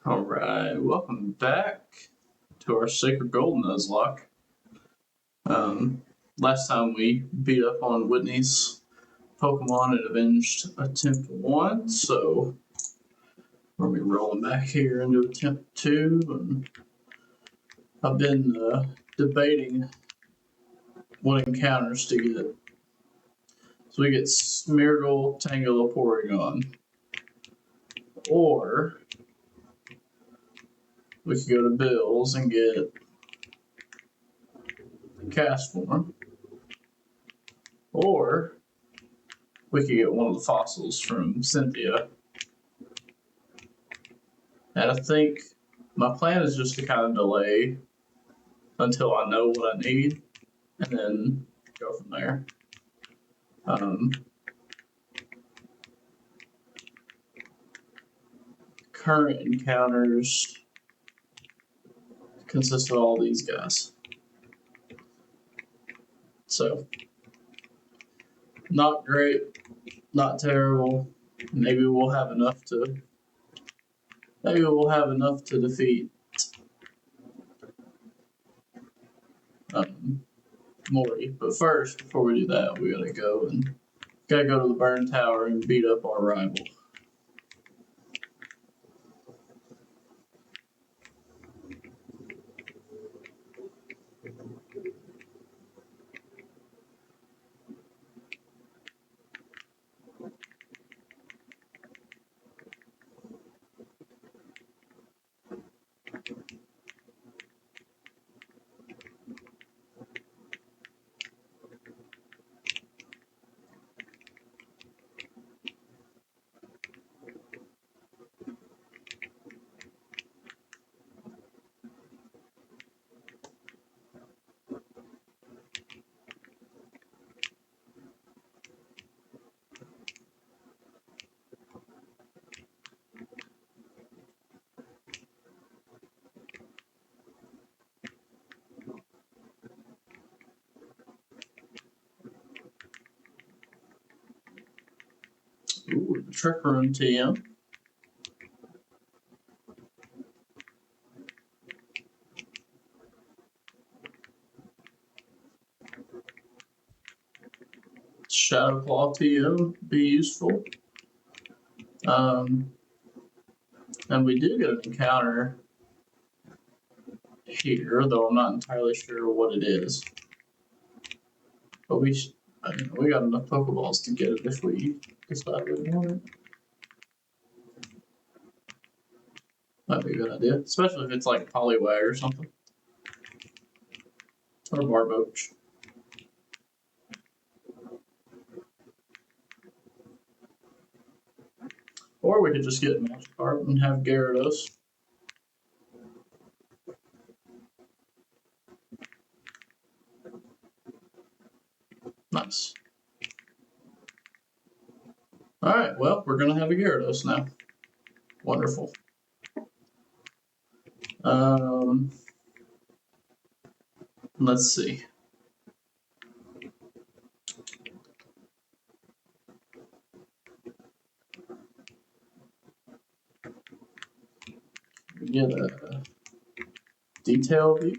Alright, welcome back to our Sacred Gold Nuzlocke. Last time we beat up on Whitney's Pokemon and avenged attempt 1, so we're going to be rolling back here into attempt 2. And I've been debating what encounters to get. So we get Smeargle, Tangela, Porygon. Or we could go to Bill's and get Cast Form. Or we could get one of the fossils from Cynthia. And I think my plan is just to kind of delay until I know what I need and then go from there. Current encounters consist of all these guys. So, not great, not terrible. Maybe we'll have enough to defeat Morty. But first, before we do that, we gotta go to the burn tower and beat up our rival. Ooh, the Trick Room TM. Shadow Claw TM be useful. And we do get an encounter here, though I'm not entirely sure what it is. But we got enough Pokeballs to get it if we decide we want it. Might be a good idea, especially if it's like Poliwag or something. Or Barboach. Or we could just get Magikarp and have Gyarados. Nice. Alright, well, we're going to have a Gyarados now. Wonderful. Let's see. We get a detail view.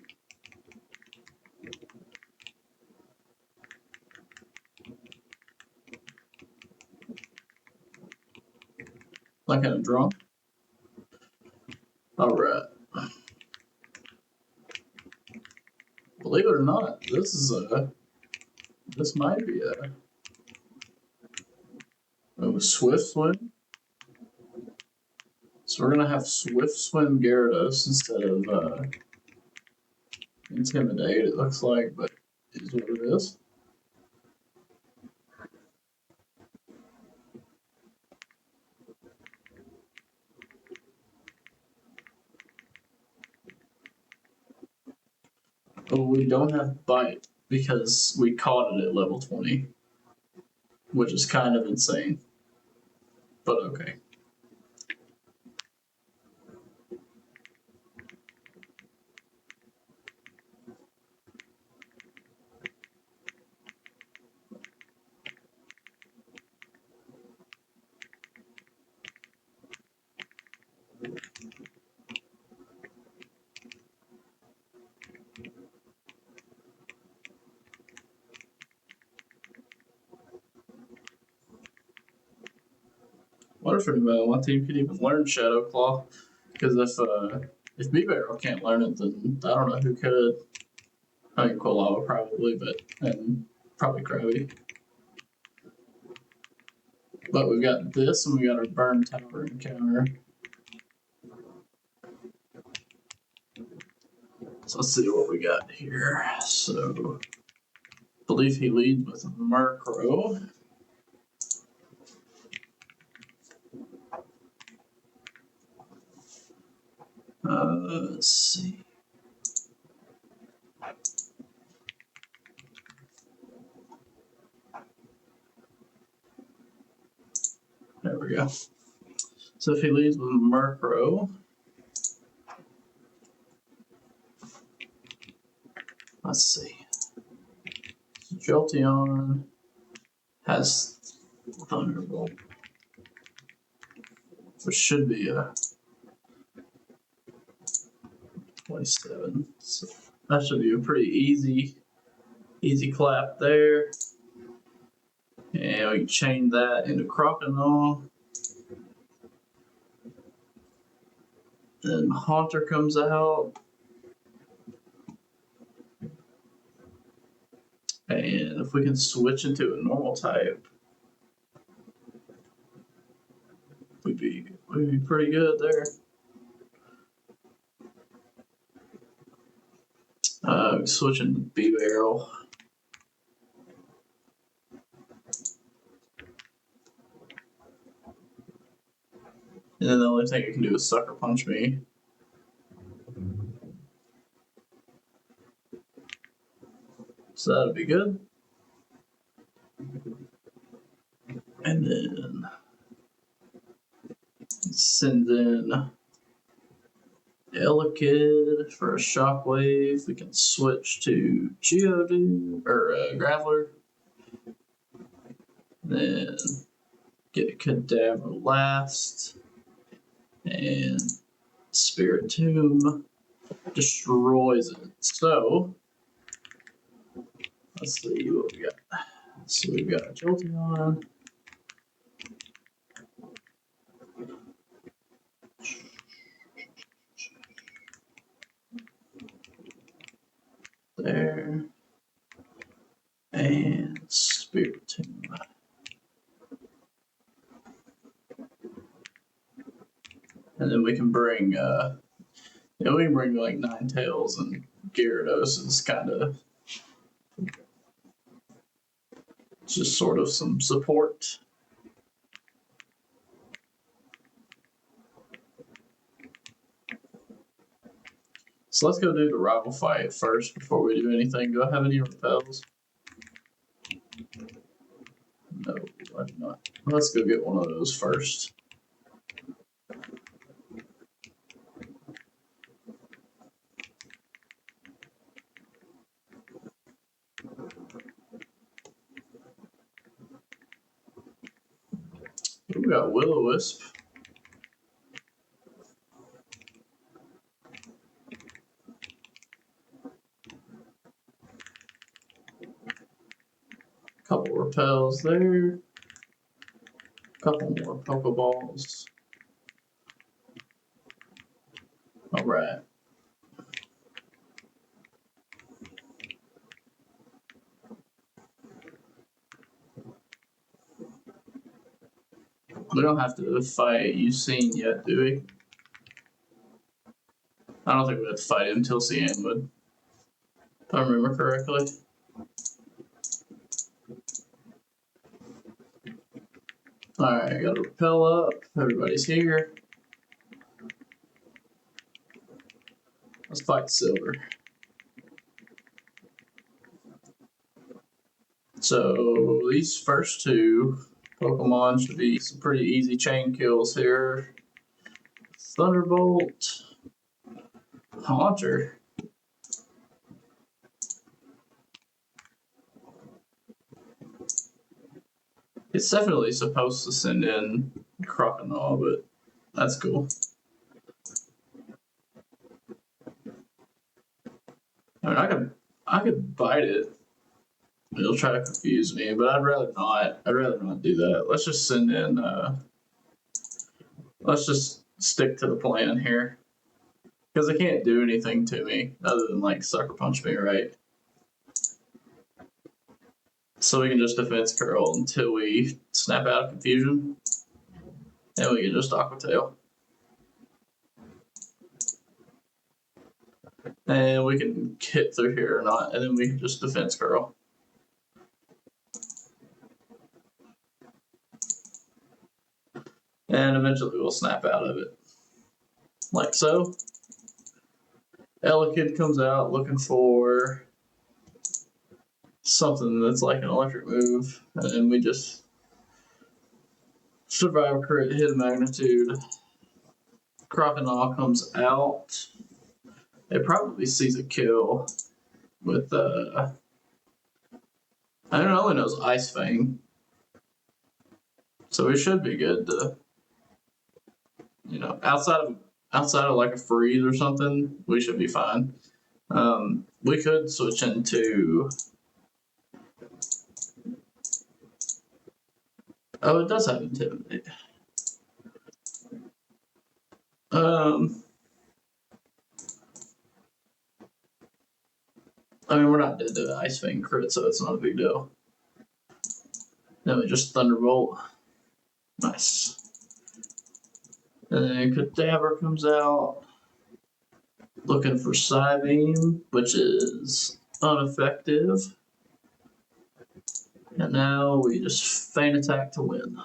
Like kind of draw. Alright. Believe it or not, this might be a Swift Swim. So we're gonna have Swift Swim Gyarados instead of Intimidate, it looks like, but it is what it is. But we don't have Bite because we caught it at level 20, which is kind of insane. But okay. wonder if anybody on my team could even learn Shadow Claw. Because if B-Barrel can't learn it, then I don't know who could. I mean, Quilava probably, and probably Krabby. But we've got this, and we got our Burn Tower encounter. So let's see what we got here. So, I believe he leads with Murkrow. Let's see. There we go. So if he leads with Murkrow, let's see. So Jolteon has Thunderbolt, which should be a 27. So that should be a pretty easy clap there. And we can chain that into Crocodile. Then Haunter comes out. And if we can switch into a normal type, we'd be pretty good there. Switch into B-Barrel. And then the only thing it can do is Sucker Punch me. So that'll be good. And then send in Elekid for a Shockwave. We can switch to Geodude or Graveler. Then get a Cadaver last. And Spiritomb destroys it. So let's see what we got. So we've got a Jolteon. There. And Spiritomb. And then we can bring like Ninetales, and Gyarados is kind of just sort of some support. So let's go do the rival fight first before we do anything. Do I have any repels? No, I do not. Let's go get one of those first. We got Will-O-Wisp. Couple repels there. Couple more Pokeballs. All right. We don't have to fight Usain yet, do we? I don't think we have to fight him until Cianwood, if I remember correctly. Alright, I gotta repel up. Everybody's here. Let's fight Silver. So these first two Pokemon should be some pretty easy chain kills here. Thunderbolt. Haunter. It's definitely supposed to send in Crocodile, but that's cool. I mean, I could bite it. It'll try to confuse me, but I'd rather not. I'd rather not do that. Let's just send in let's just stick to the plan here. Because they can't do anything to me other than like sucker punch me, right? So we can just defense curl until we snap out of confusion. And we can just Aqua Tail. And we can hit through here or not, and then we can just defense curl. And eventually we'll snap out of it. Like so. Elekid comes out looking for something that's like an electric move, and then we just survive crit, hit magnitude. Crocodile comes out. It probably sees a kill with I don't know, only knows Ice Fang. So we should be good to, you know, outside of like a freeze or something, we should be fine. We could switch into. Oh, it does have Intimidate. I mean, we're not dead to Ice Fang crit, so it's not a big deal. Then we just Thunderbolt. Nice. And then Cadaver comes out looking for Psybeam, which is ineffective. And now we just feint attack to win.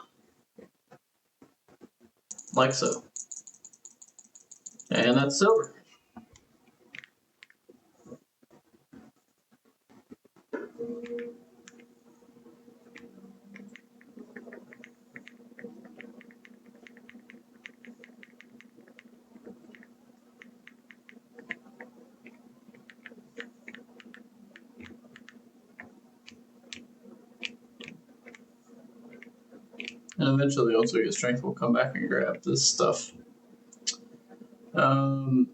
Like so. And that's silver. And eventually, once we get strength, we'll come back and grab this stuff. I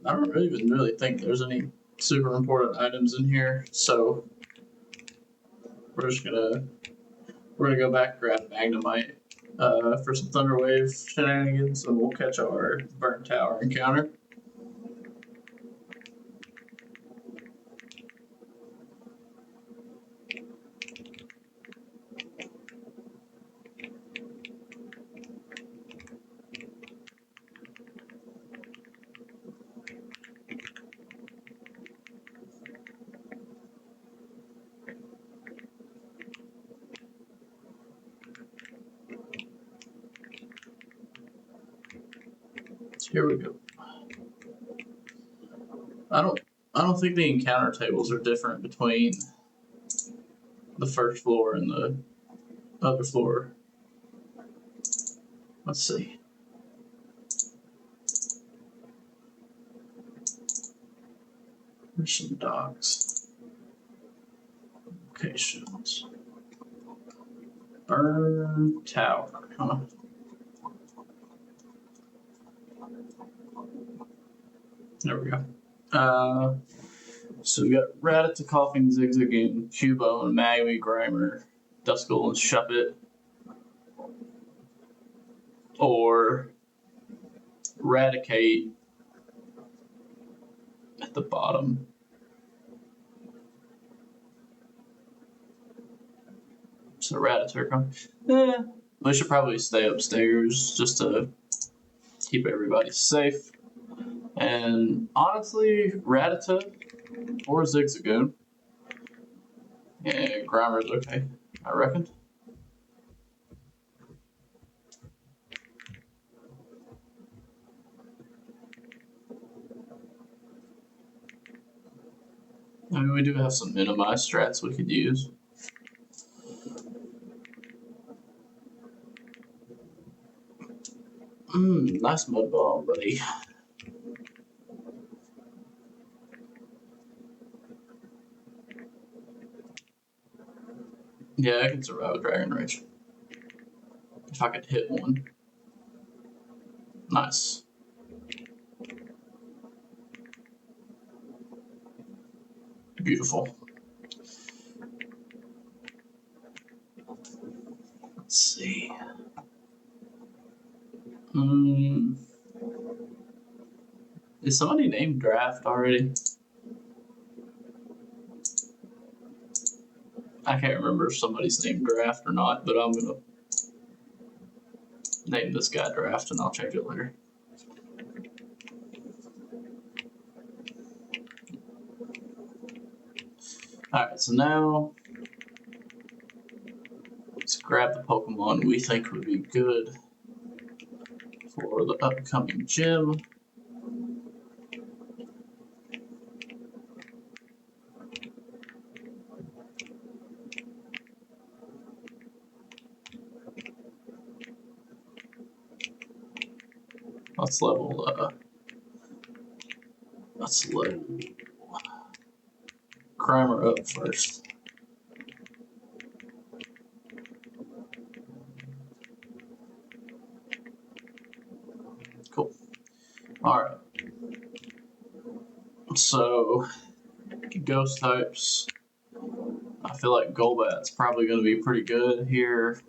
don't even really think there's any super important items in here, so we're gonna go back and grab Magnemite for some Thunderwave shenanigans, and we'll catch our Burnt Tower encounter. Here we go. I don't think the encounter tables are different between the first floor and the other floor. Let's see. There's some docks. Locations. Burn Tower, huh? There we go. So we got Rattata, Coughing, Zigzagoon, Cubone, Magmy, Grimer, Duskull, and Shuppet. Or Eradicate at the bottom. So Rattata. We should probably stay upstairs just to keep everybody safe. And honestly, Rattata or Zigzagoon. Yeah, Grimer's okay, I reckon. I mean, we do have some minimized strats we could use. Nice mud ball, buddy. Yeah, I can survive a Dragon Rage. If I could hit one. Nice. Beautiful. Let's see. Is somebody named Draft already? I can't remember if somebody's named Draft or not, but I'm gonna name this guy Draft and I'll change it later. Alright, so now let's grab the Pokemon we think would be good for the upcoming gym. Let's level Grimer up first. Cool. Alright. So, ghost types. I feel like Golbat's probably going to be pretty good here.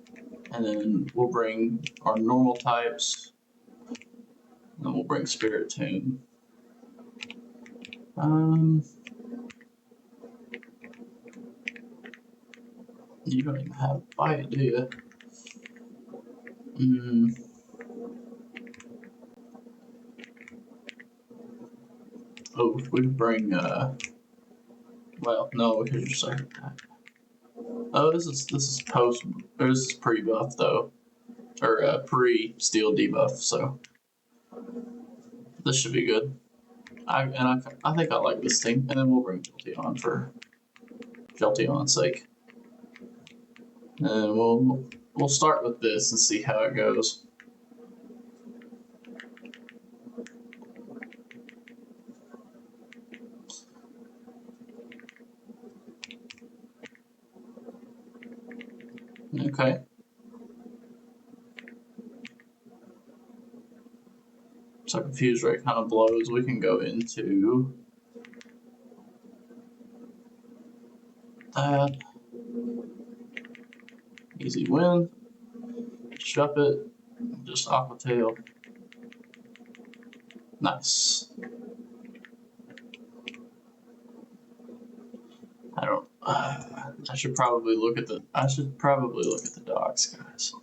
And then we'll bring our normal types. And then we'll bring Spiritomb. You don't even have Bite, do you? Oh, we could bring, well, no, we could just second attack. Oh, this is post, or this is pre-buff though, or pre-steel debuff, so this should be good. I think I like this team, and then we'll bring Jolteon for Jolteon's sake, and we'll start with this and see how it goes. Okay. So confuse rate kind of blows. We can go into that. Easy win. Shove it. Just Aqua Tail. Nice. I don't. I should probably look at the. Docs, guys.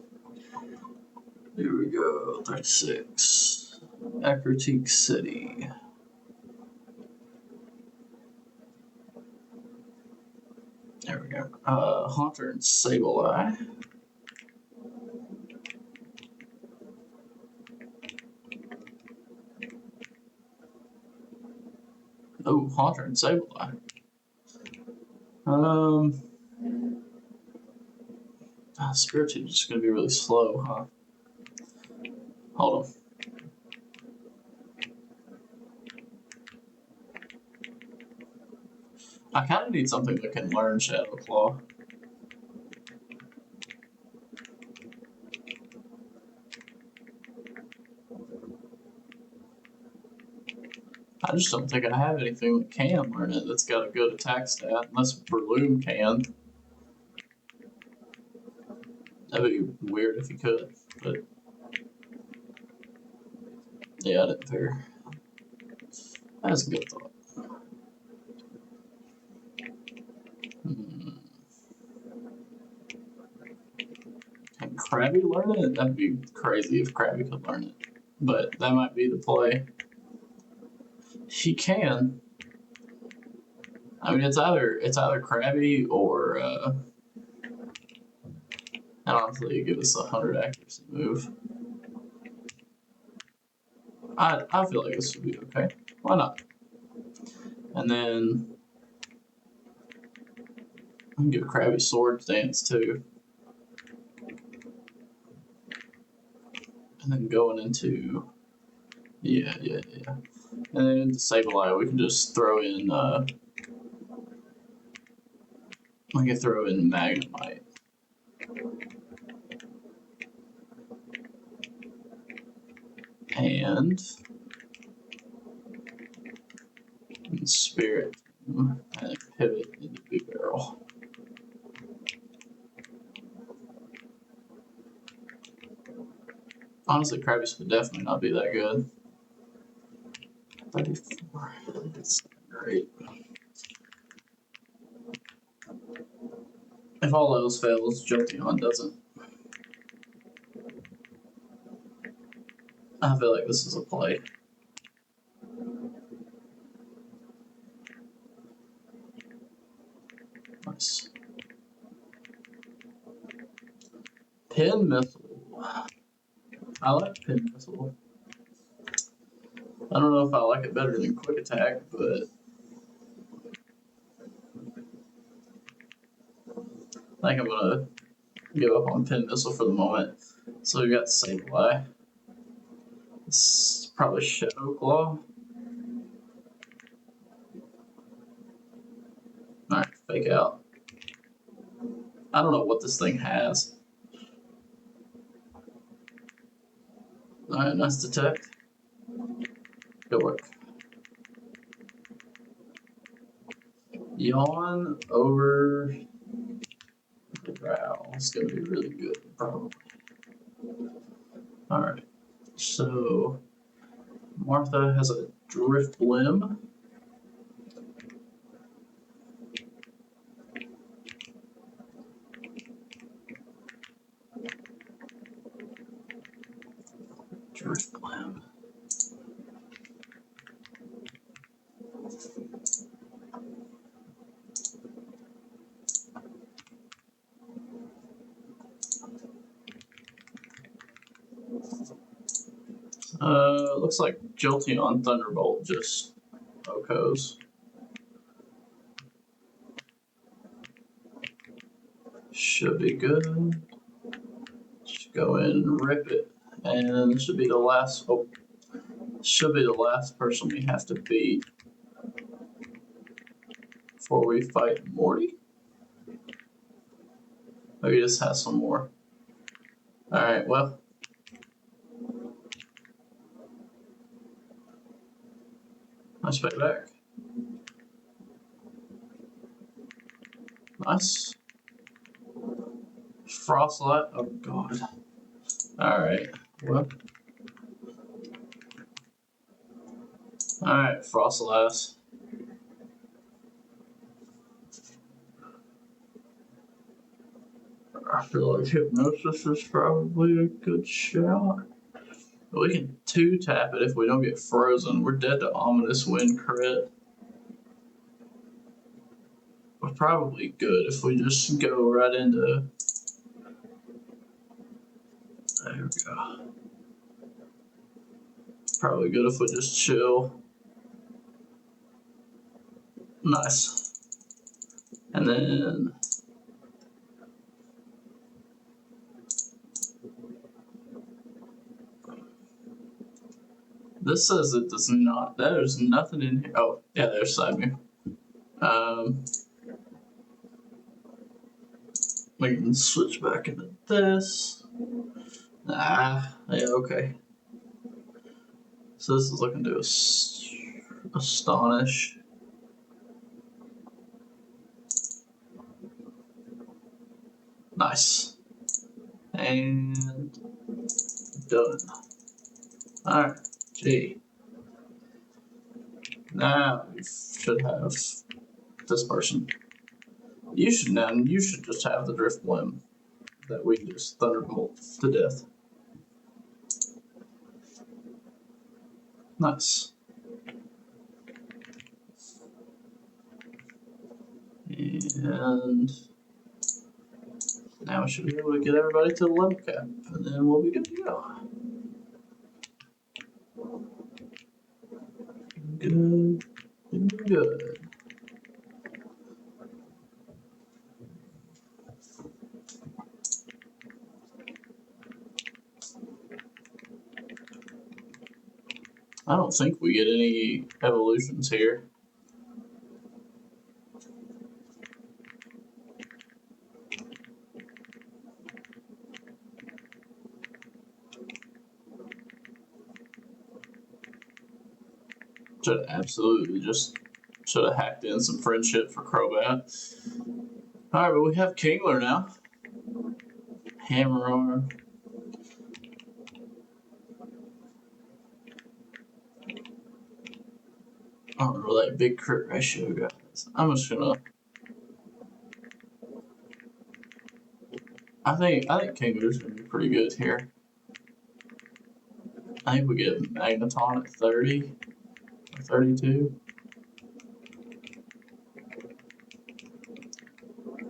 Here we go. 36. Ecruteak City. There we go. Haunter and Sableye. Oh, Haunter and Sableye. Spiritomb is just gonna be really slow, huh? Hold on. I kind of need something that can learn Shadow Claw. I just don't think I have anything that can learn it that's got a good attack stat, unless Breloom can. That'd be weird if you could, but yeah, I didn't figure. That's a good thought. Can Krabby learn it? That'd be crazy if Krabby could learn it, but that might be the play. He can. I mean, it's either Krabby or I don't know until you give us a 100 accuracy move. I feel like this would be okay. Why not? And then I can give Krabby Sword Dance too. And then going into yeah. And then into Sableye, we can just throw in we can throw in Magnemite. And Spirit and pivot into Big Barrel. Honestly, Krabby would definitely not be that good. 34. That's great. If all else fails, Jolteon doesn't. I feel like this is a play. Nice. Pin Missile. I like Pin Missile. I don't know if I like it better than Quick Attack, but I think I'm gonna give up on Pin Missile for the moment. So we got Sableye. It's probably Shadow Claw. Alright, Fake Out. I don't know what this thing has. Alright, nice Detect. Good work. Yawn over the Growl. It's gonna be really good, probably. Alright, so Martha has a Drift Limb. Drift Limb. Looks like Jolteon Thunderbolt just OHKOs. Should be good. Just go in and rip it. And this should be the last, should be the last person we have to beat before we fight Morty. Maybe this has some more. Alright, well. Nice payback. Nice. Frostlight. Oh god. Alright, well. Alright, Frostlass. I feel like Hypnosis is probably a good shot. But we can 2-tap it if we don't get frozen. We're dead to Ominous Wind crit. We're probably good if we just go right into... There we go. Probably good if we just chill. Nice. And then... This says it does not. There's nothing in here. Oh, yeah, there's side view. We can switch back into this. Yeah, okay. So this is looking to Astonish. Nice. And done. Alright, G. Now we should have this person. You should just have the Drift Limb that we just Thunderbolt to death. Nice. And now we should be able to get everybody to the level cap, and then we'll be good to go. Good. I don't think we get any evolutions here. Should have hacked in some friendship for Crobat. Alright, but we have Kingler now. Hammer Arm. I don't know that big crit ratio, guys. I'm just gonna. I think Kangaroo's gonna be pretty good here. I think we get Magneton at 30 or 32.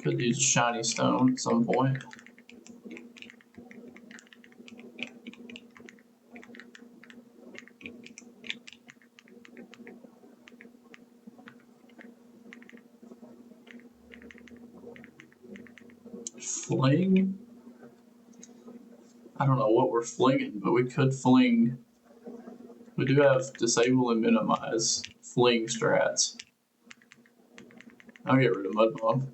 Could use a shiny stone at some point. Fling? I don't know what we're flinging, but we could fling. We do have disable and minimize fling strats. I'll get rid of Mudbomb.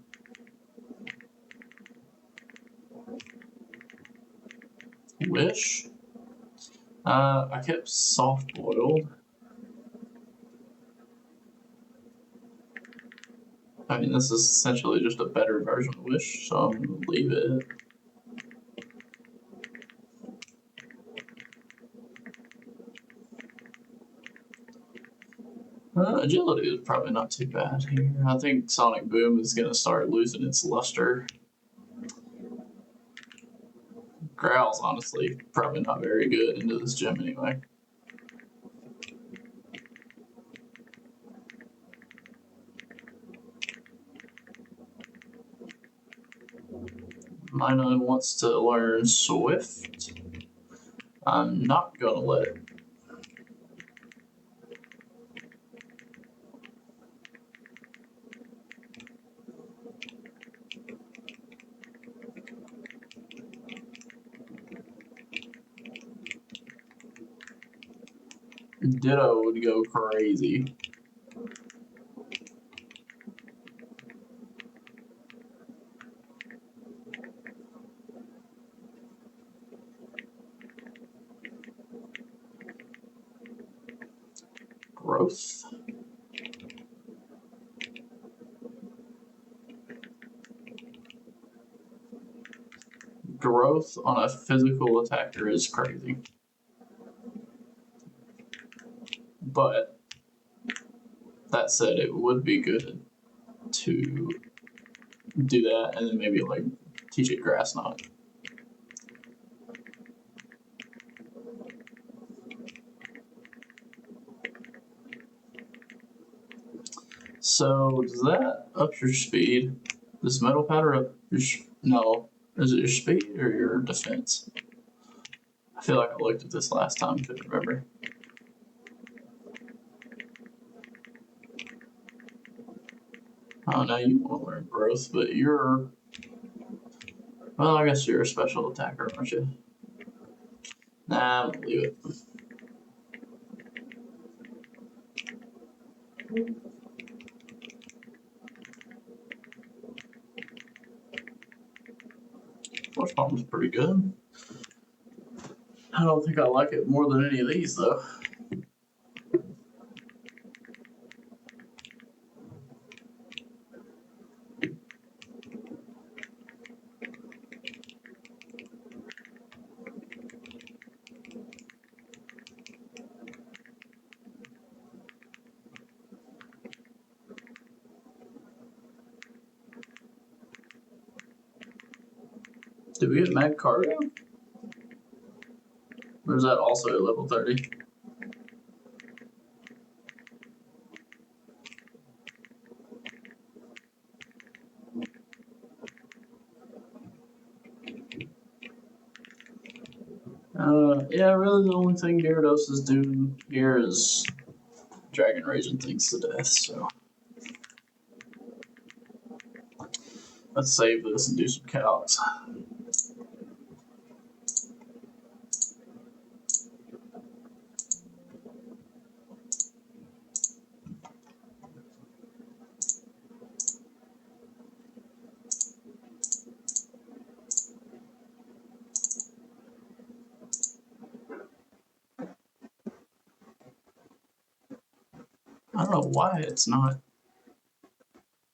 Wish? I kept soft boiled. I mean, this is essentially just a better version of Wish, so I'm gonna leave it. Agility is probably not too bad here. I think Sonic Boom is gonna start losing its luster. Growl's honestly probably not very good into this gym anyway. Minun wants to learn Swift. I'm not gonna let it. Ditto would go crazy. Growth. Growth on a physical attacker is crazy. But that said, it would be good to do that and then maybe like teach it Grass Knot. So does that up your speed? Does Metal Powder up your no? Is it your speed or your defense? I feel like I looked at this last time, couldn't remember. Oh no, you want to learn growth, but you're well, I guess you're a special attacker, aren't you? Nah, I'm gonna leave it. Force Palm is pretty good. I don't think I like it more than any of these though. Did we get Mad Cargo? Or is that also at level 30? Yeah, really the only thing Gyarados is doing here is Dragon Raging things to death, so. Let's save this and do some calcs. I don't know why it's not.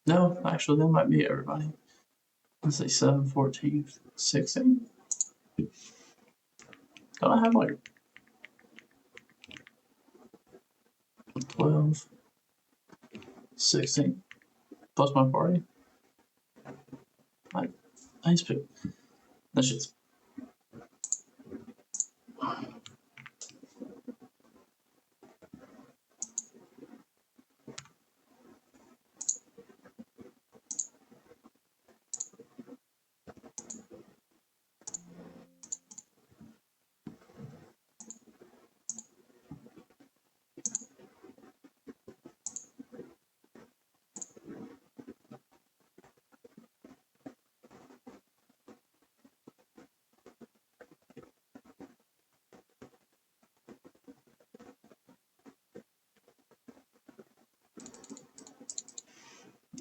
No, actually, that might be everybody. Let's say 7, 14, 16. Don't I have like 12? 16 plus my party. Nice pick. That shit's.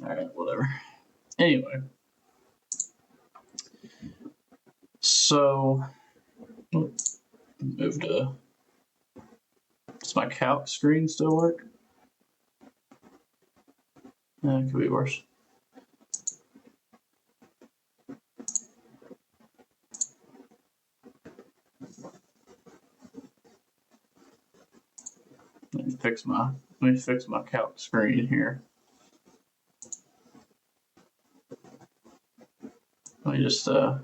Alright, whatever. Anyway. So, move to. Does my calc screen still work? It could be worse. Let me fix my calc screen here. Let me just let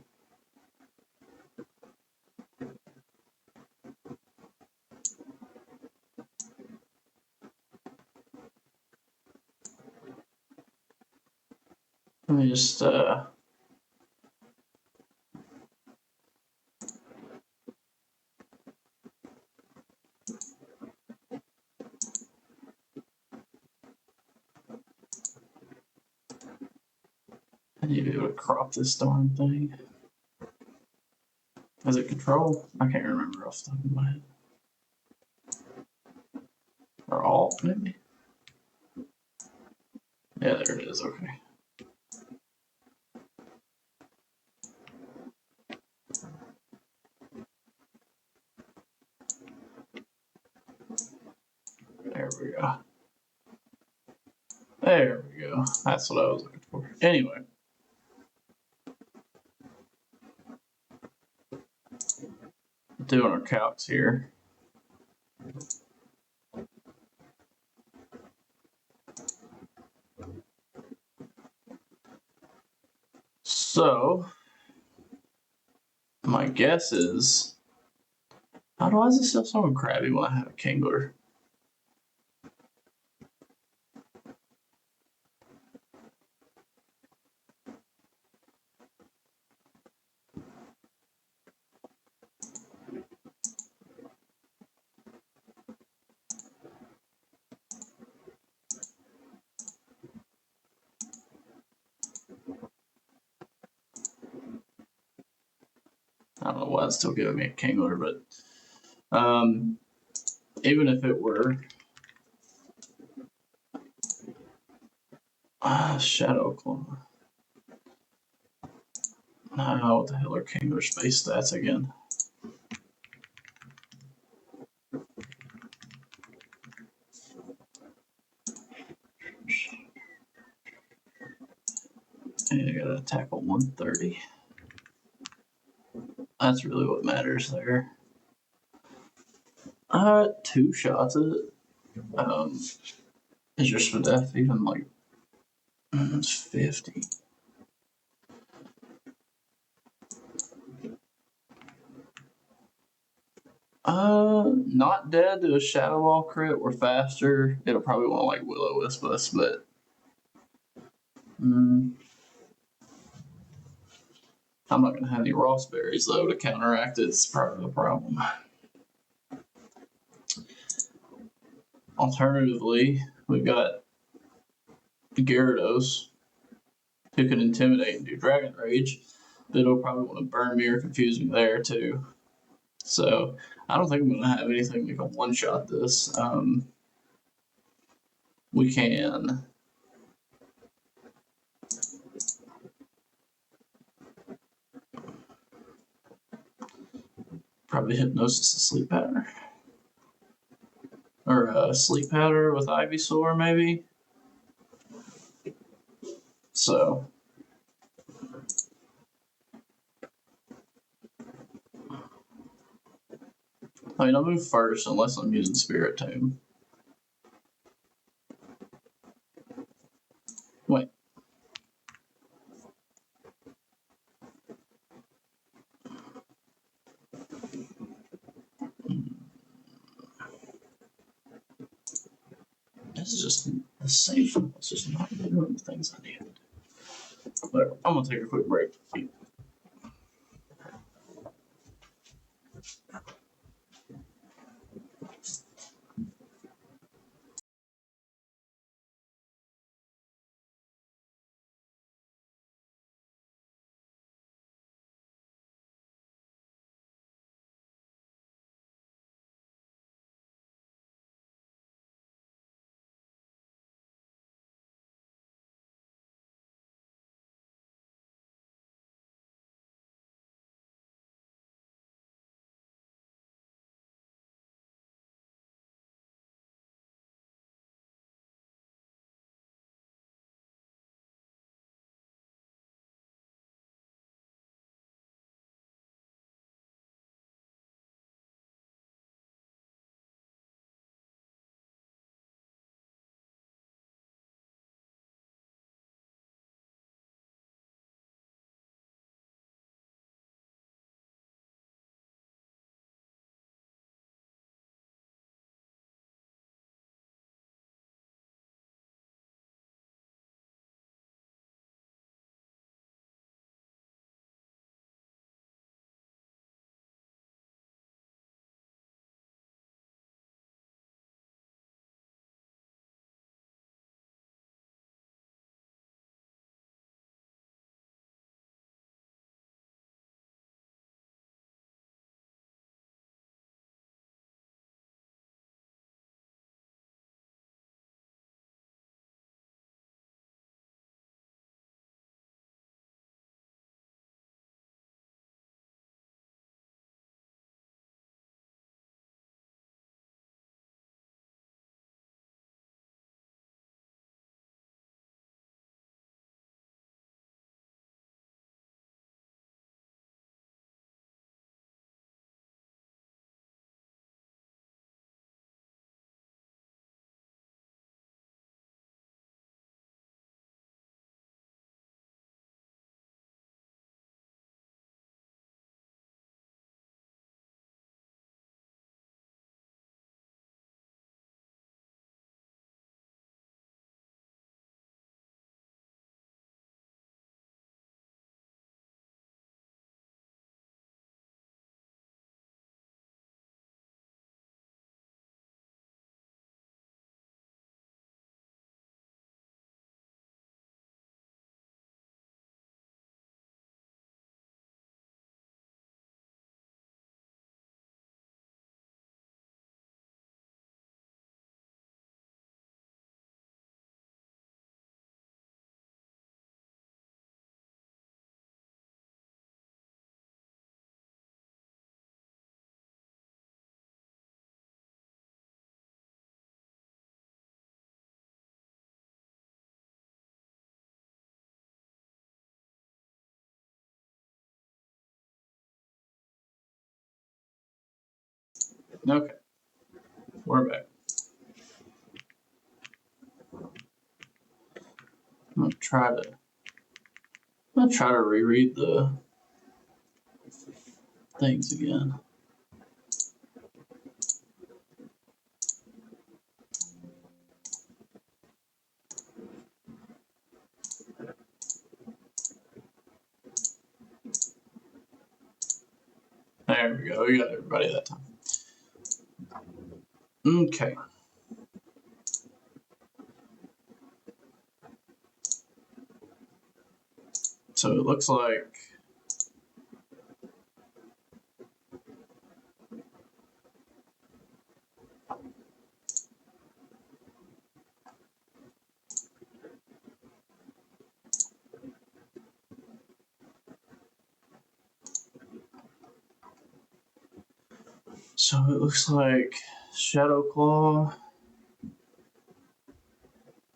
me just I need to be able to crop this darn thing. Is it control? I can't remember off the top of my head. Or alt, maybe? Yeah, there it is, okay. There we go. There we go. That's what I was looking for. Anyway. Doing our calcs here. So, my guess is, why is it still so crabby when I have a Kingler? I don't know why it's still giving me a Kingler, but even if it were Shadow Claw. I don't know what the hell are Kingler space stats again. And I got to tackle 130. That's really what matters there. 2 shots at it. Is your SPDEF even like it's 50? Not dead to a Shadow Ball crit or faster. It'll probably want to like Will-O-Wisp us, but I'm not gonna have any Rossberries though to counteract it. It's part of the problem. Alternatively, we've got Gyarados, who can intimidate and do Dragon Rage, but it'll probably want to burn me or confuse me there too. So I don't think I'm gonna have anything that can one-shot this. We can probably Hypnosis to Sleep Powder. Or Sleep Powder with Ivysaur, maybe. So, I mean, I'll move first unless I'm using Spirit Tomb. Wait. This is just the safe file. It's just not doing the things I need. Whatever. I'm gonna take a quick break. Okay, we're back. I'm gonna try to reread the things again. There we go. We got everybody that time. Okay. So it looks like Shadow Claw,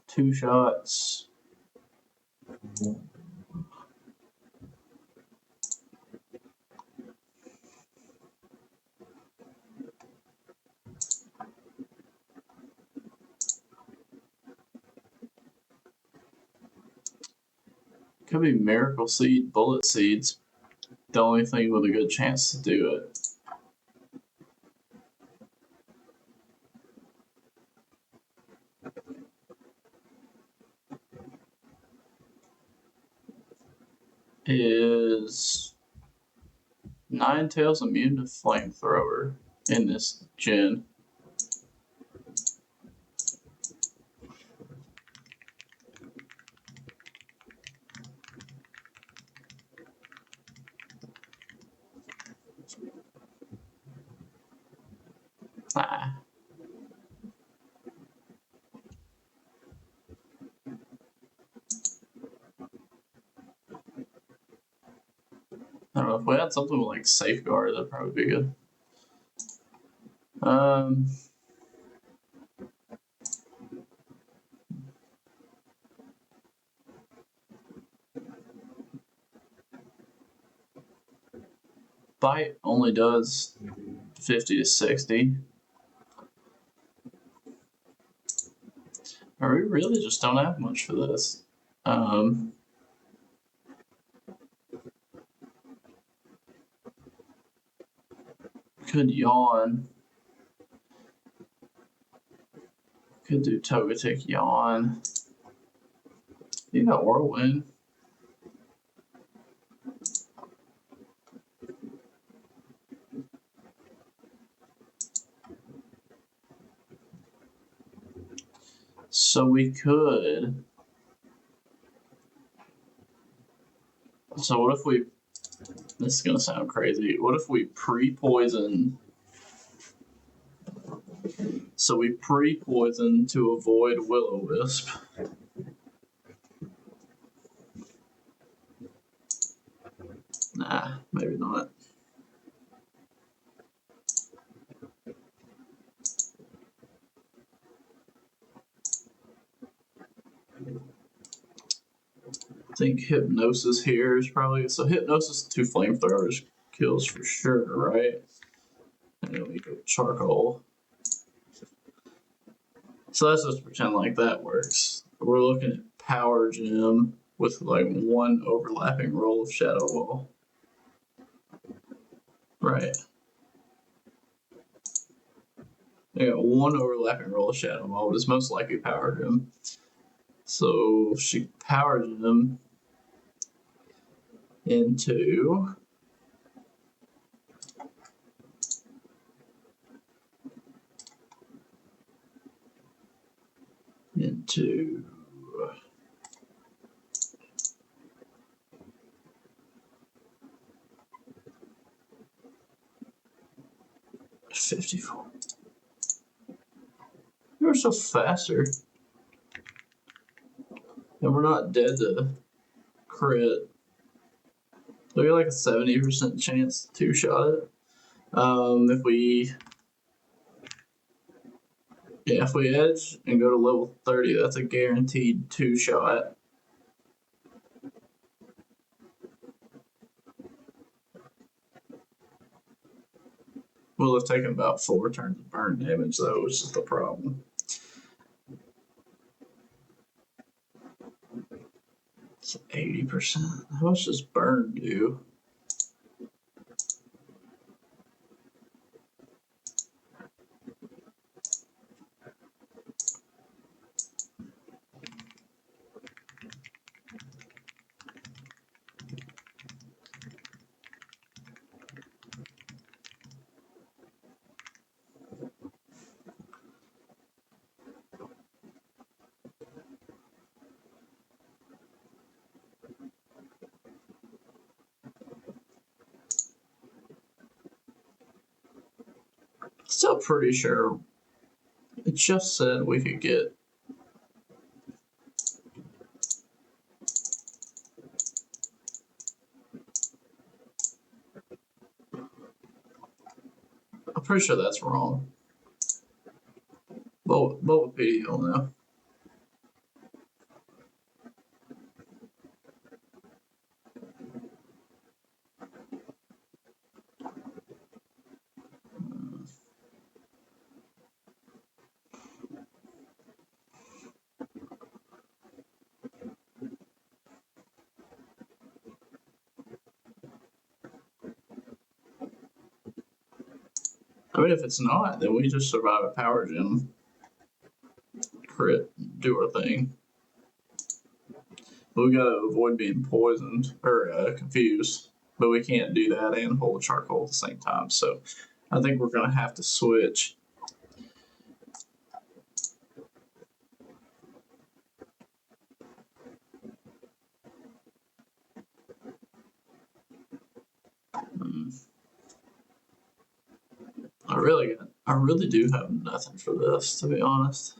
2 shots. Could be Miracle Seed, Bullet Seeds. The only thing with a good chance to do it. Is Ninetales immune to Flamethrower in this gen? Nah. I don't know, if we had something with like Safeguard, that'd probably be good. Bite only does 50 to 60. Or we really just don't have much for this. Could Yawn. Could do Togetic Yawn. You got Whirlwind. So we could. So what if we. This is gonna sound crazy. What if we pre-poison? So we pre-poison to avoid Will-O-Wisp. Nah, maybe not. I think Hypnosis here is probably so. Hypnosis 2 Flamethrowers kills for sure, right? And then we go Charcoal. So let's just pretend like that works. We're looking at Power Gem with like one overlapping roll of Shadow Ball. Right. I got one overlapping roll of Shadow Ball, but it's most likely Power Gem. So she Power Gem into into 54. You're so faster. And we're not dead to crit. So we got like a 70% chance to two-shot it. If we edge and go to level 30, that's a guaranteed two-shot. We'll have taken about 4 turns of burn damage, though, which is the problem. It's 80%. How much does burn do? Still pretty sure it just said we could get I'm pretty sure that's wrong. Bulbapedia will know. I mean, if it's not, then we just survive a power gem, crit, do our thing. But we gotta avoid being poisoned or confused. But we can't do that and hold charcoal at the same time. So I think we're gonna have to switch. I really do have nothing for this, to be honest.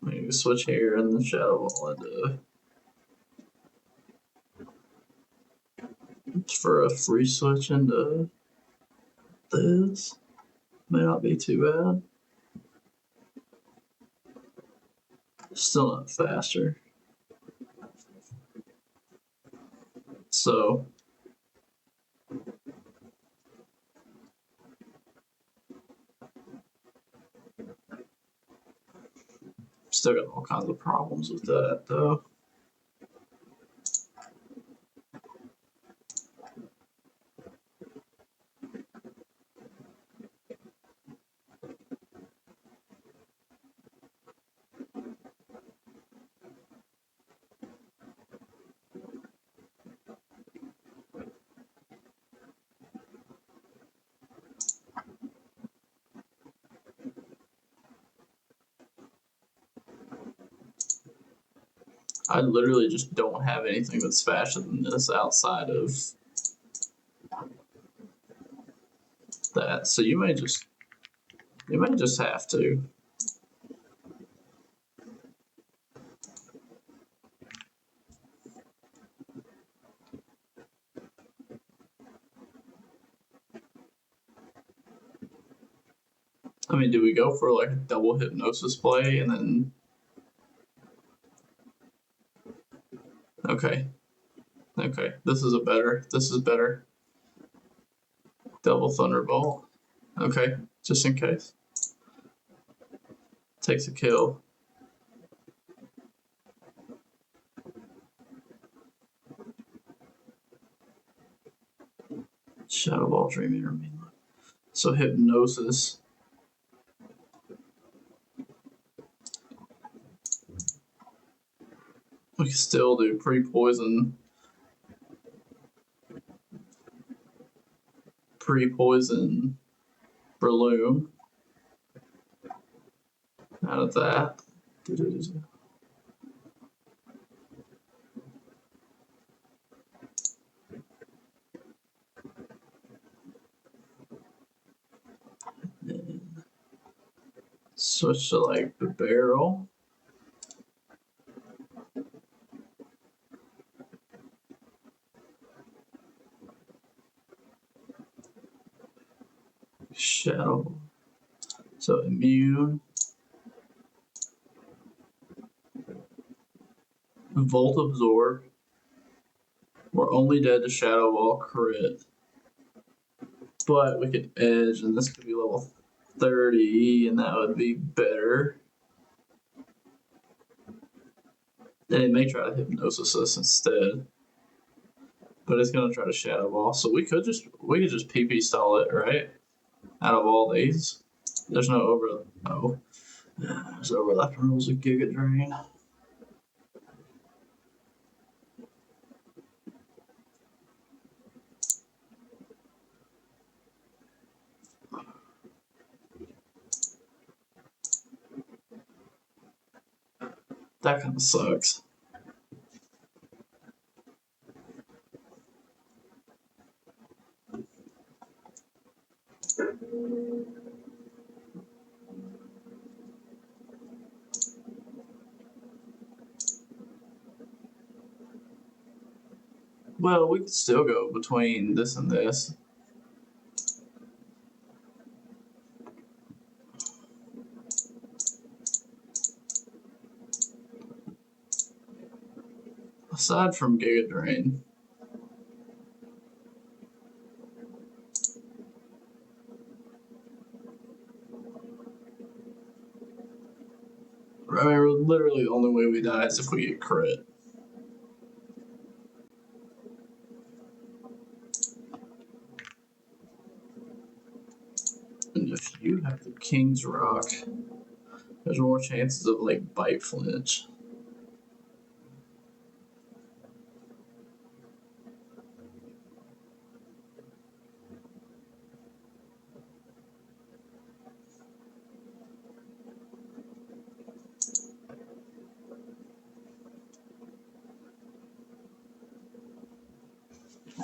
Maybe switch here and the shadow wall into for a free switch into this. May not be too bad. Still not faster. So still got all kinds of problems with that though. I literally just don't have anything that's faster than this outside of that. So you may just have to. I mean, do we go for like a double hypnosis play and then? Okay. Okay. This is better. Double Thunderbolt. Okay. Just in case. Takes a kill. Shadow Ball Dream Eater. So hypnosis. We can still do pre-poison. Pre-poison Breloom. Out of that. Switch to like the barrel. Shadow. So immune. Volt Absorb. We're only dead to Shadow Ball crit. But we could edge, and this could be level 30, and that would be better. And it may try to hypnosis us instead. But it's gonna try to Shadow Ball. So we could just PP stall it, right? Out of all these. There's no there's overlapping rules of Giga Drain. That kind of sucks. Well, we could still go between this and this. Aside from Giga Drain. I mean, literally the only way we die is if we get crit. And if you have the King's Rock, there's more chances of like bite flinch.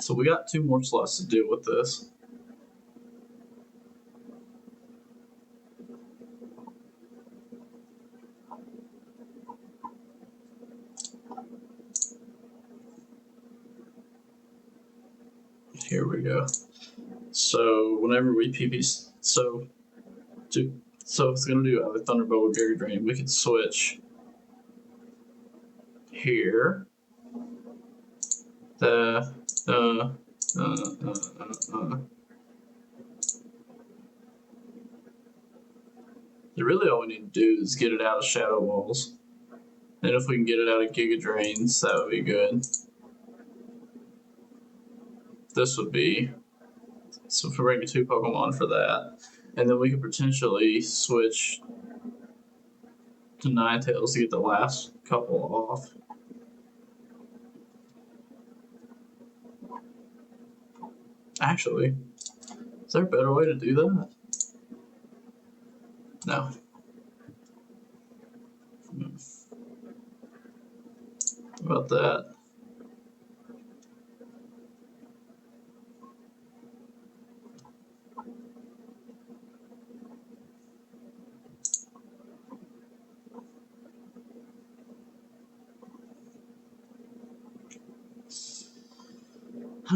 So we got 2 more slots to deal with this. Here we go. So whenever we PP, so it's gonna do either Thunderbolt or Giga Drain. We can switch here. Really all we need to do is get it out of Shadow Walls. And if we can get it out of Giga Drains, that would be good. This would be, so if we bring 2 Pokemon for that, and then we could potentially switch to Ninetales to get the last couple off. Actually, is there a better way to do that? No. How about that?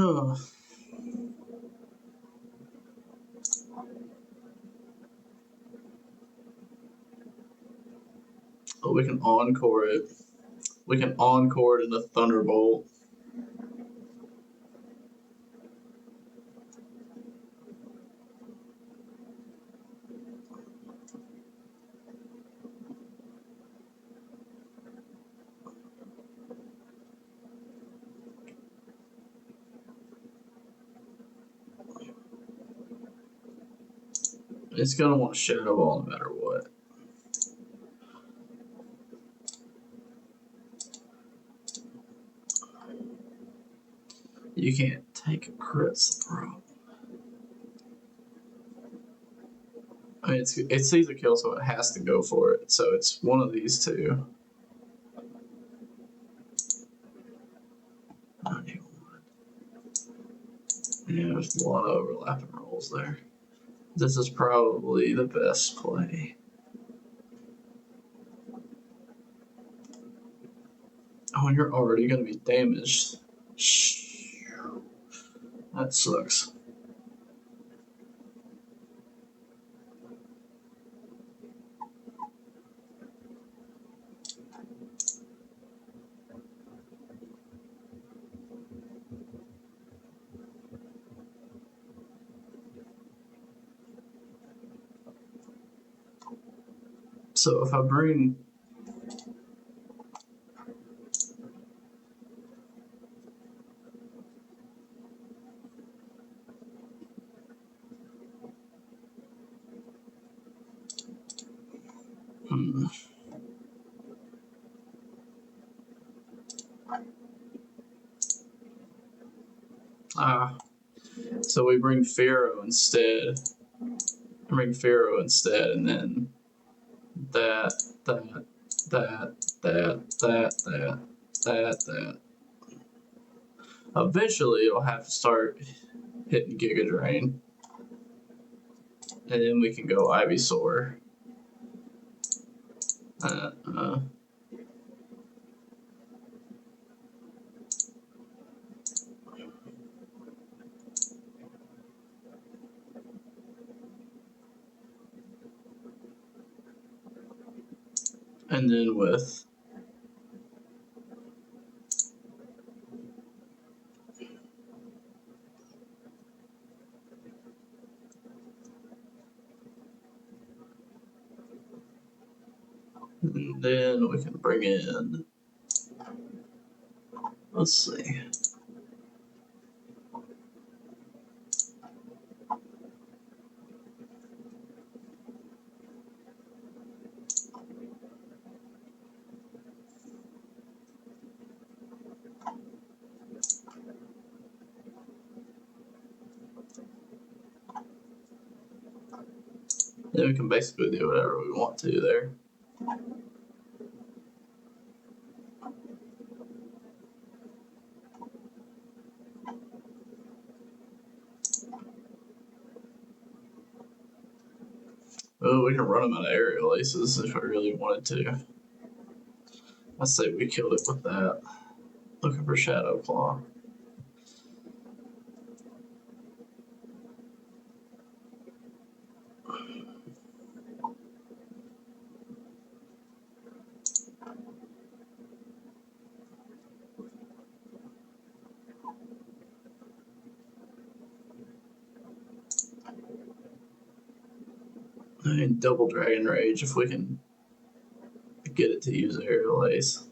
Oh. Oh, we can encore it. We can encore it in a Thunderbolt. It's gonna want Shadow Ball no matter what. You can't take a crit's the problem. I mean, it sees a kill, so it has to go for it. So it's one of these 2. Yeah, there's a lot of overlapping rolls there. This is probably the best play. Oh, and you're already going to be damaged. That sucks. So if I bring... So we bring Pharaoh instead. Bring Pharaoh instead, and then that. Eventually, it'll have to start hitting Giga Drain. And then we can go Ivysaur. And then with and then we can bring in, let's see. And we can basically do whatever we want to there. Oh, we can run them out of aerial aces if we really wanted to. I'd say we killed it with that. Looking for Shadow Claw. I mean, double Dragon Rage if we can get it to use aerial ace.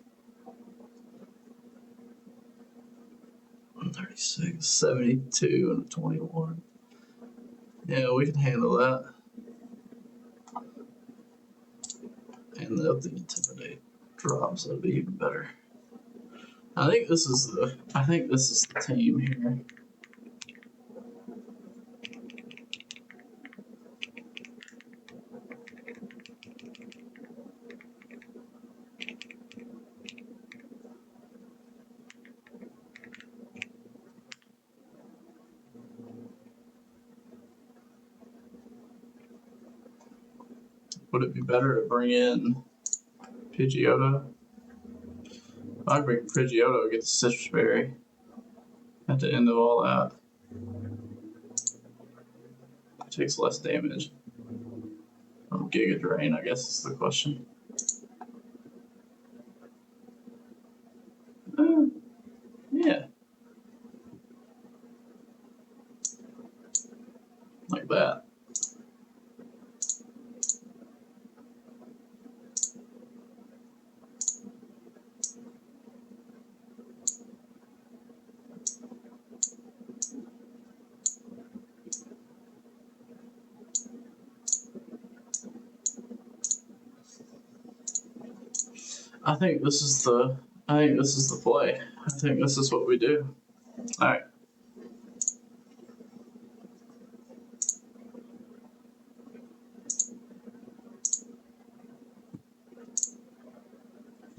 36, 72, and a 21. Yeah, we can handle that. And if the Intimidate drops, that'd be even better. I think this is the team here. Would it be better to bring in Pidgeotto? If I bring Pidgeotto, get the Citrus Berry at the end of all that. It takes less damage. From Giga Drain, I guess is the question. Yeah. Like that. I think this is the play. I think this is what we do. Alright.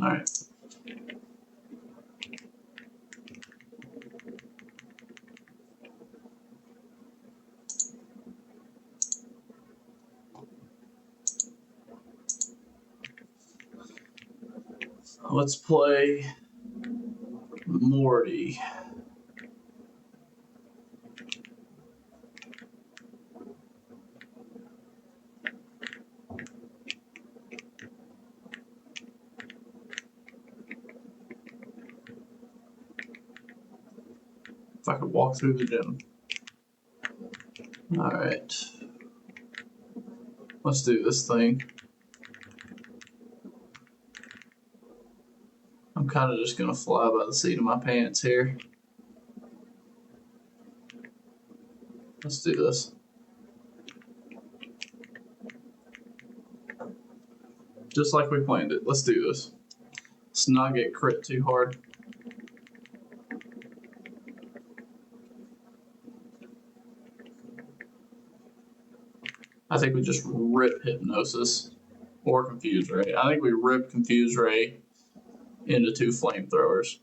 Alright. Let's play Morty. If I could walk through the gym. Alright. Let's do this thing. I'm kind of just going to fly by the seat of my pants here. Let's do this. Just like we planned it. Let's do this. Let's not get crit too hard. I think we just rip Hypnosis or Confuse Ray. I think we rip Confuse Ray into 2 flamethrowers.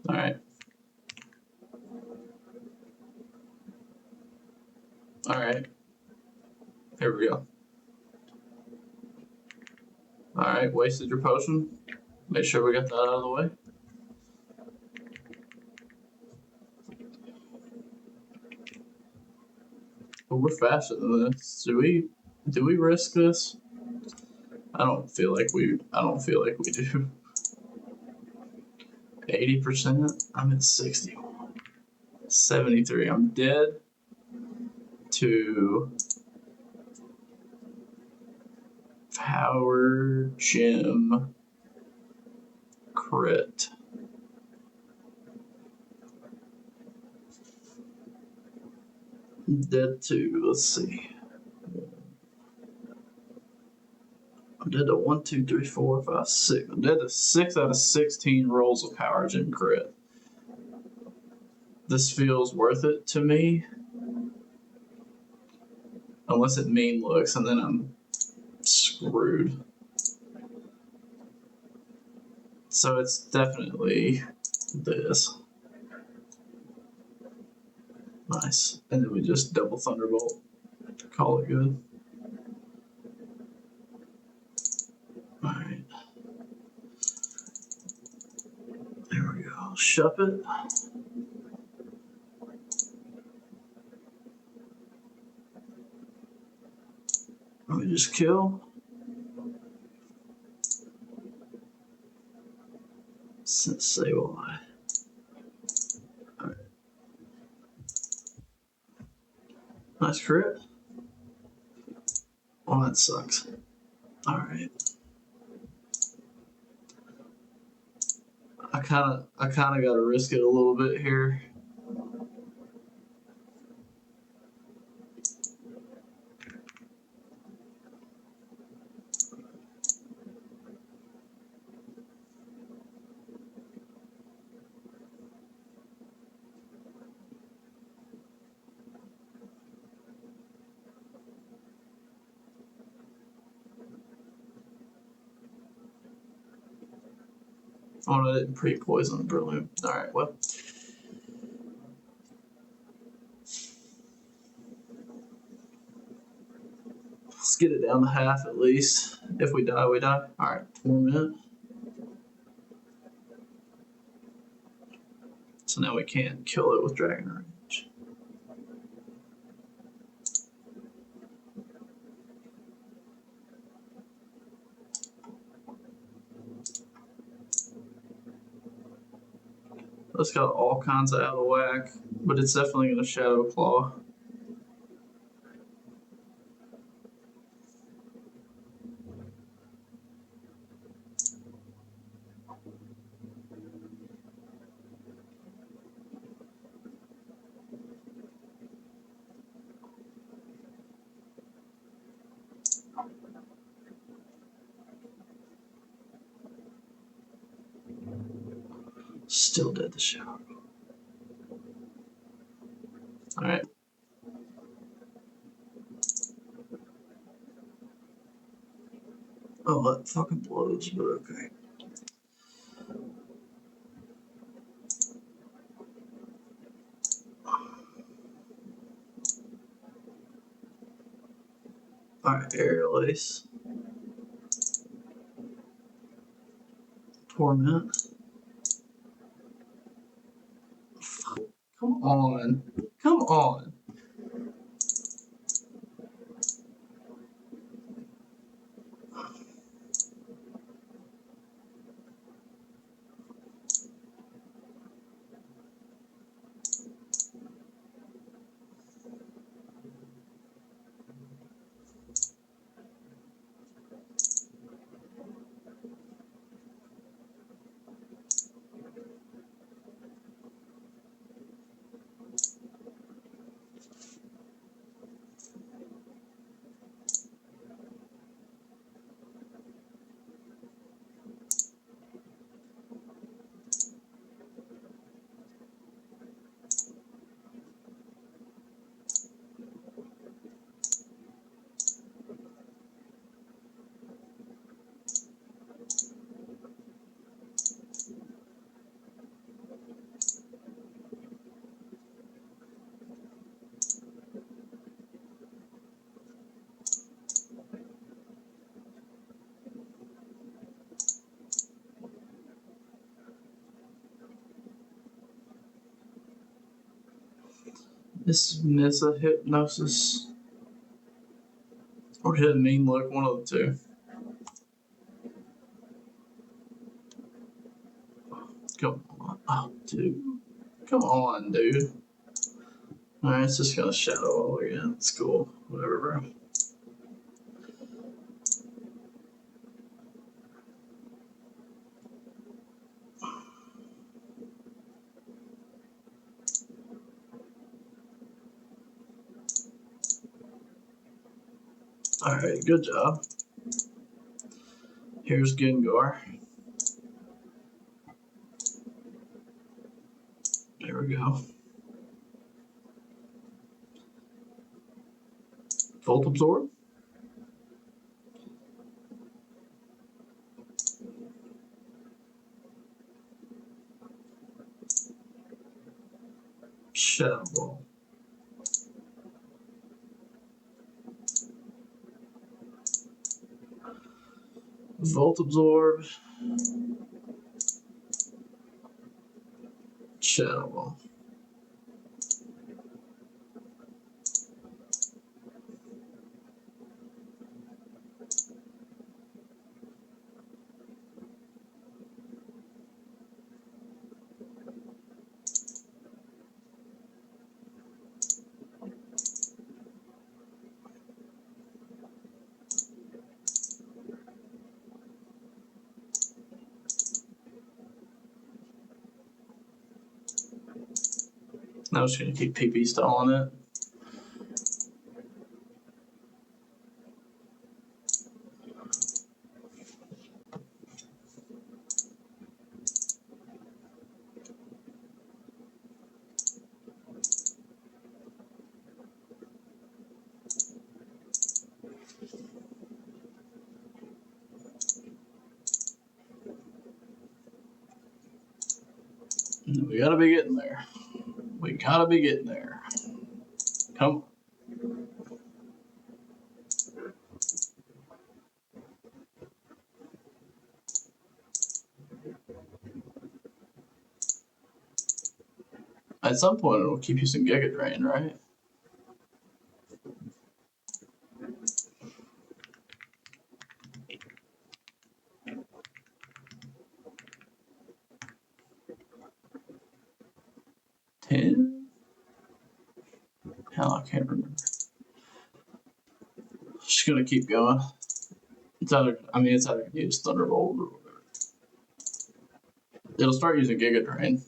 Alright. Alright. Here we go. Alright, wasted your potion. Make sure we got that out of the way. But we're faster than this. Do we risk this? I don't feel like we do. 80%? I'm at 61. 73. I'm dead to Power Gym crit. Dead to, let's see. I'm dead to 1, 2, 3, 4, 5, 6. I'm dead to 6 out of 16 rolls of Power Gym crit. This feels worth it to me. Unless it mean looks, and then I'm screwed. So it's definitely this. Nice. And then we just double Thunderbolt. Call it good. Alright. There we go. Shove it. Let me just kill. Say why. Alright. Nice crit. Oh, that sucks. Alright. I kinda gotta risk it a little bit here. Oh, I didn't pre-poison Brilliant. Alright, well. Let's get it down to half at least. If we die, we die. Alright, Torment. So now we can't kill it with Dragon Rage. That's got all kinds of out of whack, but it's definitely going to Shadow Claw. Still dead to Shadow. Alright. Oh, that fucking blows, but okay. Alright, Aerial Ace. Torment. Come on. Come on. Miss a Hypnosis. Or hit a Mean Look, one of the two. Come on. Oh, dude. Come on, dude. Alright, it's just gonna Shadow all again. It's cool. Whatever, bro. Alright, good job. Here's Gengar. There we go. Volt Absorb. Shadow Ball. Volt Absorb. Shadow Ball. I'm just going to keep PP stalling it. We gotta be getting there. We gotta be getting there. Come. At some point, it'll keep using Giga Drain, right? Hell, I can't remember. Just gonna keep going. It's either gonna use Thunderbolt or whatever. It'll start using Giga Drain.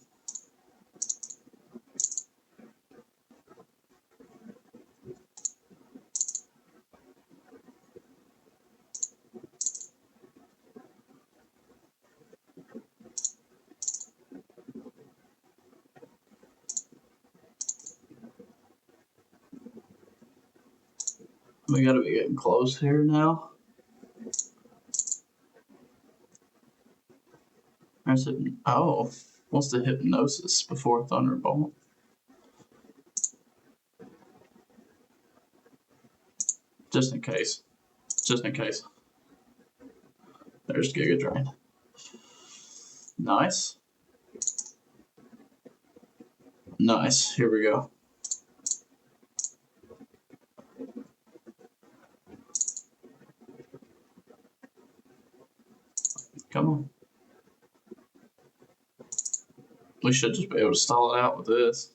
We gotta be getting close here now. Oh, what's the Hypnosis before Thunderbolt? Just in case. Just in case. There's Giga Drain. Nice. Nice. Here we go. Come on. We should just be able to stall it out with this.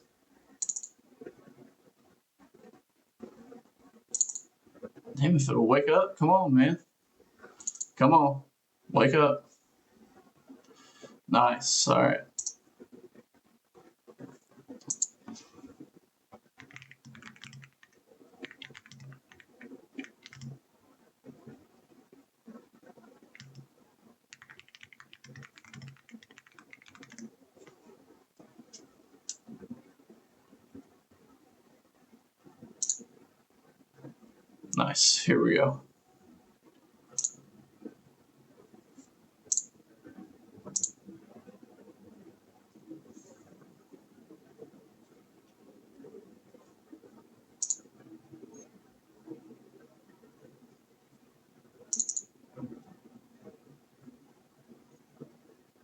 Damn, if it'll wake up. Come on, man. Come on. Wake up. Nice. All right. Nice. Here we go.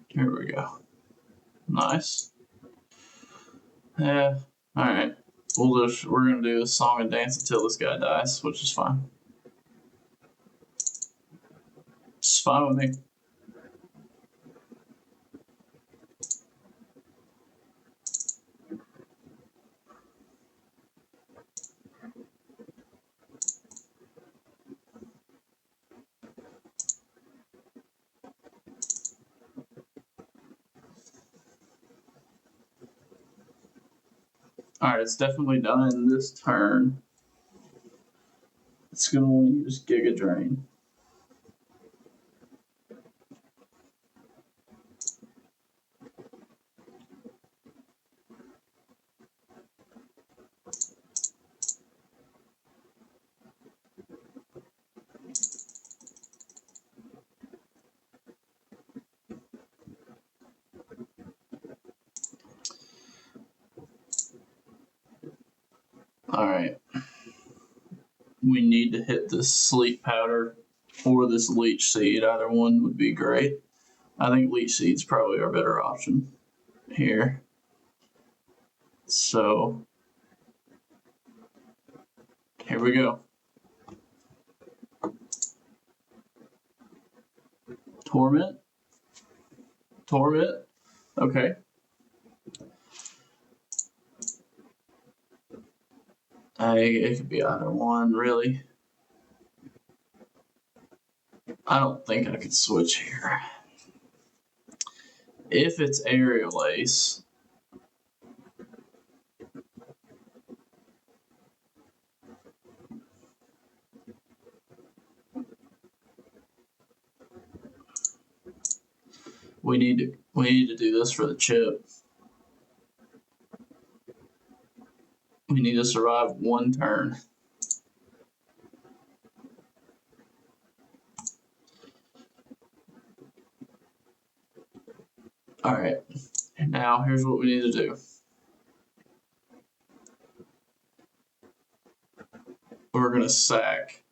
Here we go. Nice. Yeah. All right. We're gonna do a song and dance until this guy dies, which is fine. It's fine with me. All right, it's definitely done in this turn. It's gonna want to use Giga Drain. Alright. We need to hit this sleep powder or this leech seed. Either one would be great. I think leech seed's probably our better option here. So, here we go. Torment. Torment. Okay. It could be either one, really. I don't think I could switch here. If it's Aerial Ace, we need to do this for the chip. We need to survive one turn. Alright, and now here's what we need to do. We're going to sack.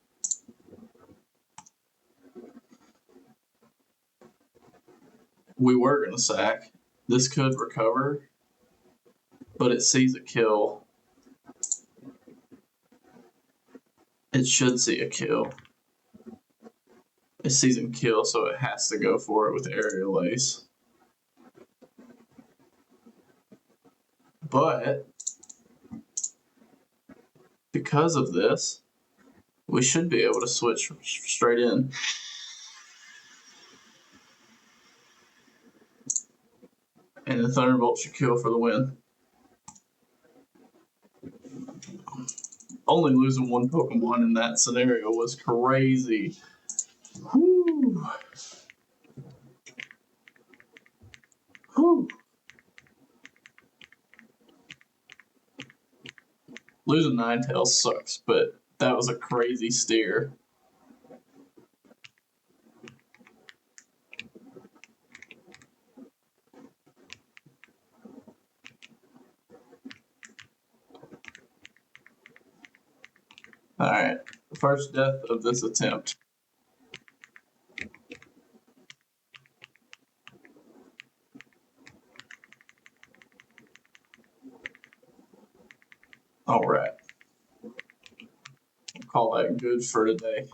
We were going to sack. This could recover, but it sees a kill. It should see a kill. It sees him kill, so it has to go for it with Aerial Ace. But because of this, we should be able to switch straight in. And the Thunderbolt should kill for the win. Only losing one Pokemon in that scenario was crazy. Whew. Whew. Losing Ninetales sucks, but that was a crazy steer. Alright, first death of this attempt. Alright. Call that good for today.